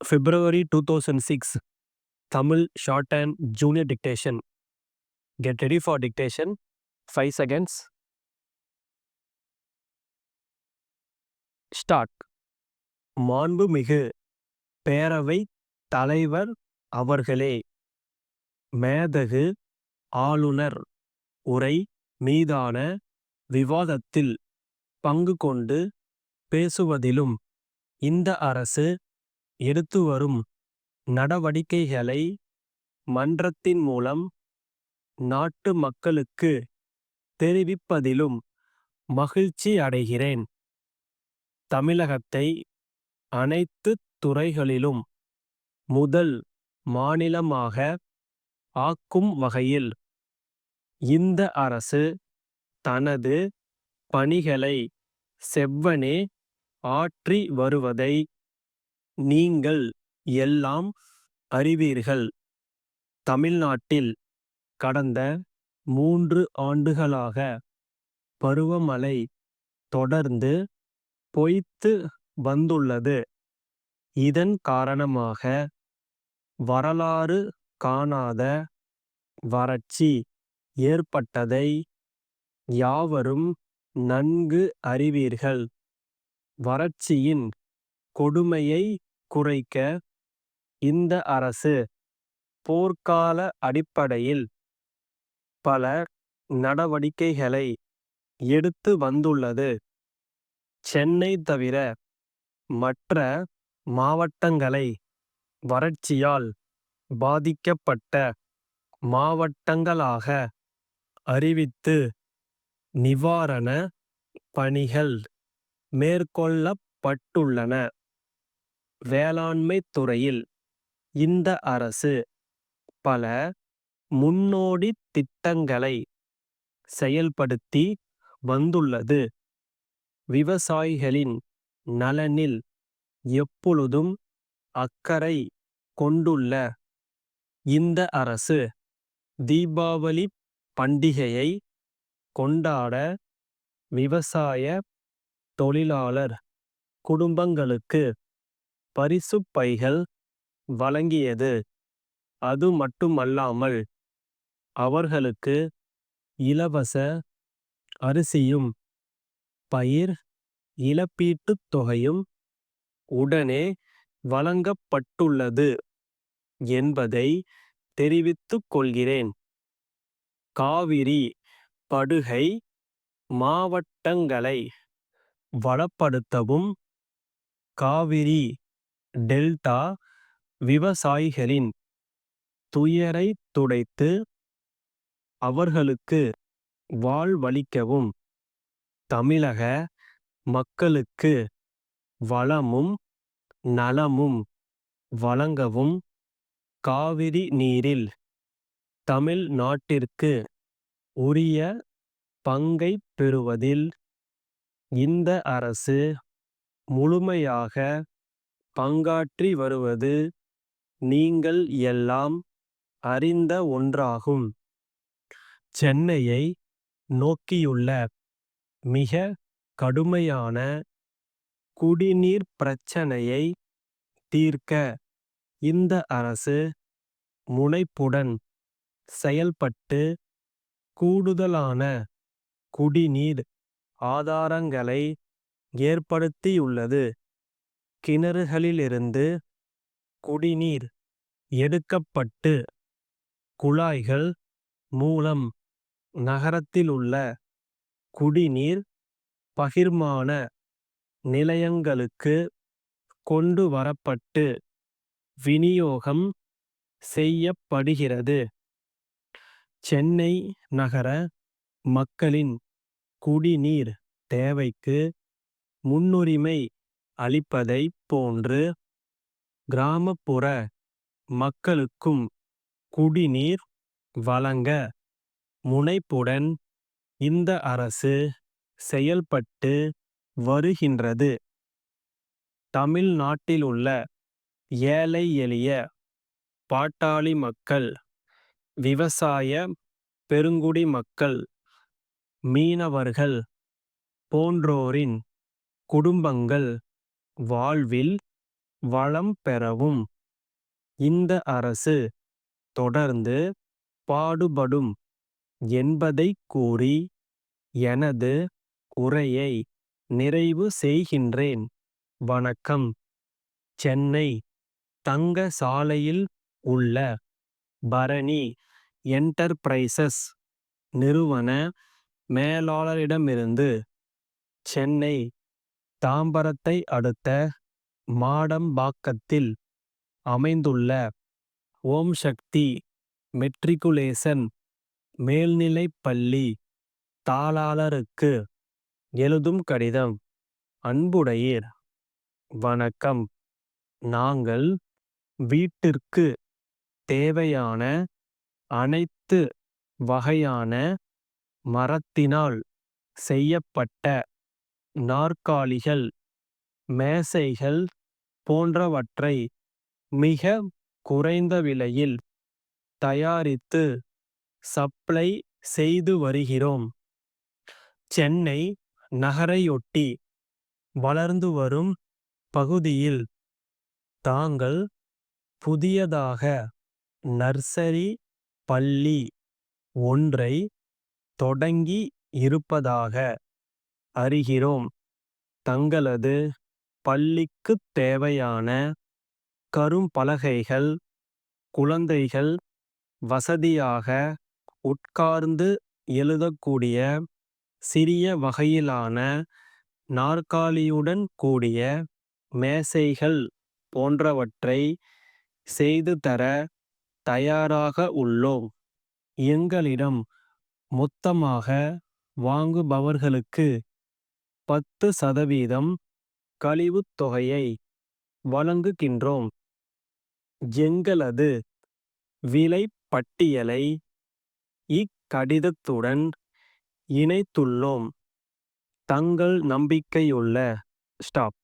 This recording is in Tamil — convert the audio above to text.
February 2006, Tamil Shorthand Junior Dictation. Get ready for dictation. 5 seconds. Start. மாண்புமிகு பேரவைத் தலைவர் அவர்களே, மேதகு ஆளுநர் உரை மீதான விவாதத்தில் பங்கு கொண்டு பேசுவதிலும் இந்த அரசு எடுத்துவரும் நடவடிக்கைகளை மன்றத்தின் மூலம் நாட்டு மக்களுக்கு தெரிவிப்பதிலும் மகிழ்ச்சி அடைகிறேன். தமிழகத்தை அனைத்து துறைகளிலும் முதல் மாநிலமாக ஆக்கும் வகையில் இந்த அரசு தனது பணிகளை செவ்வனே ஆற்றி வருவதை நீங்கள் எல்லாம் அறிவீர்கள். தமிழ்நாட்டில் கடந்த 3 ஆண்டுகளாக பருவமழை தொடர்ந்து பொய்த்து வந்துள்ளது. இதன் காரணமாக வரலாறு காணாத வறட்சி ஏற்பட்டதை யாவரும் நன்கு அறிவீர்கள். வறட்சியின் கொடுமையை குறைக்க இந்த அரசு போர்க்கால அடிப்படையில் பல நடவடிக்கைகளை எடுத்து வந்துள்ளது. சென்னை தவிர மற்ற மாவட்டங்களை வறட்சியால் பாதிக்கப்பட்ட மாவட்டங்களாக அறிவித்து நிவாரண பணிகள் மேற்கொள்ளப்பட்டுள்ளன. வேளாண்மை துறையில் இந்த அரசு பல முன்னோடி திட்டங்களை செயல்படுத்தி வந்துள்ளது. விவசாயிகளின் நலனில் எப்பொழுதும் அக்கறை கொண்டுள்ள இந்த அரசு தீபாவளி பண்டிகையை கொண்டாட விவசாய தொழிலாளர் குடும்பங்களுக்கு பரிசுப் பைகள் வழங்கியது. அது மட்டுமல்லாமல் அவர்களுக்கு இலவச அரிசியும் பயிர் இழப்பீட்டுத் தொகையும் உடனே வழங்கப்பட்டுள்ளது என்பதை தெரிவித்துக் கொள்கிறேன். காவிரி படுகை மாவட்டங்களை வளப்படுத்தவும் காவிரி டெல்டா விவசாயிகளின் துயரை துடைத்து அவர்களுக்கு வாழ்வளிக்கவும் தமிழக மக்களுக்கு வளமும் நலமும் வழங்கவும் காவிரி நீரில் தமிழ்நாட்டிற்கு உரிய பங்கை பெறுவதில் இந்த அரசு முழுமையாக பங்காற்றி வருவது நீங்கள் எல்லாம் அறிந்த ஒன்றாகும். சென்னையை நோக்கியுள்ள மிக கடுமையான குடிநீர் பிரச்சனையை தீர்க்க இந்த அரசு முனைப்புடன் செயல்பட்டு கூடுதலான குடிநீர் ஆதாரங்களை ஏற்படுத்தியுள்ளது. கிணறுகளிலிருந்து குடிநீர் எடுக்கப்பட்டு குழாய்கள் மூலம் நகரத்திலுள்ள குடிநீர் பகிர்மான நிலையங்களுக்கு கொண்டு வரப்பட்டு விநியோகம் செய்யப்படுகிறது. சென்னை நகர மக்களின் குடிநீர் தேவைக்கு முன்னுரிமை அளிப்பதை போன்று கிராமப்புற மக்களுக்கும் குடிநீர் வழங்க முனைப்புடன் இந்த அரசு செயல்பட்டு வருகின்றது. தமிழ்நாட்டிலுள்ள ஏழை எளிய பாட்டாளி மக்கள், விவசாய பெருங்குடி மக்கள், மீனவர்கள் போன்றோரின் குடும்பங்கள் வாழ்வில் வளம் பெறவும் இந்த அரசு தொடர்ந்து பாடுபடும் என்பதைக் கூறி எனது உரையை நிறைவு செய்கின்றேன். வணக்கம். சென்னை தங்க சாலையில் உள்ள பரணி என்டர்பிரைசஸ் நிறுவன மேலாளரிடமிருந்து சென்னை தாம்பரத்தை அடுத்த மாடம்பாக்கத்தில் அமைந்துள்ள ஓம் சக்தி மெட்ரிகுலேசன் மேல்நிலைப் பள்ளி தாளாளருக்கு எழுதும் கடிதம். அன்புடையீர், வணக்கம். நாங்கள் வீட்டிற்கு தேவையான அனைத்து வகையான மரத்தினால் செய்யப்பட்ட நாற்காலிகள், மேசைகள் போன்றவற்றை மிக குறைந்த விலையில் தயாரித்து சப்ளை செய்து வருகிறோம். சென்னை நகரையொட்டி வளர்ந்து வரும் பகுதியில் தாங்கள் புதியதாக நர்சரி பள்ளி ஒன்றை தொடங்கி இருப்பதாக அறிகிறோம். தங்களது பள்ளிக்குத் தேவையான கரும்பலகைகள், குழந்தைகள் வசதியாக உட்கார்ந்து எழுதக்கூடிய சிறிய வகையிலான நாற்காலியுடன் கூடிய மேசைகள் போன்றவற்றை செய்து தர தயாராக உள்ளோம். எங்களிடம் மொத்தமாக வாங்குபவர்களுக்கு 10% கழிவுத் தொகையை வழங்குகின்றோம். எங்களது விலைப் பட்டியலை இக்கடிதத்துடன் இணைத்துள்ளோம். தங்கள் நம்பிக்கையுள்ள ஸ்டாப்.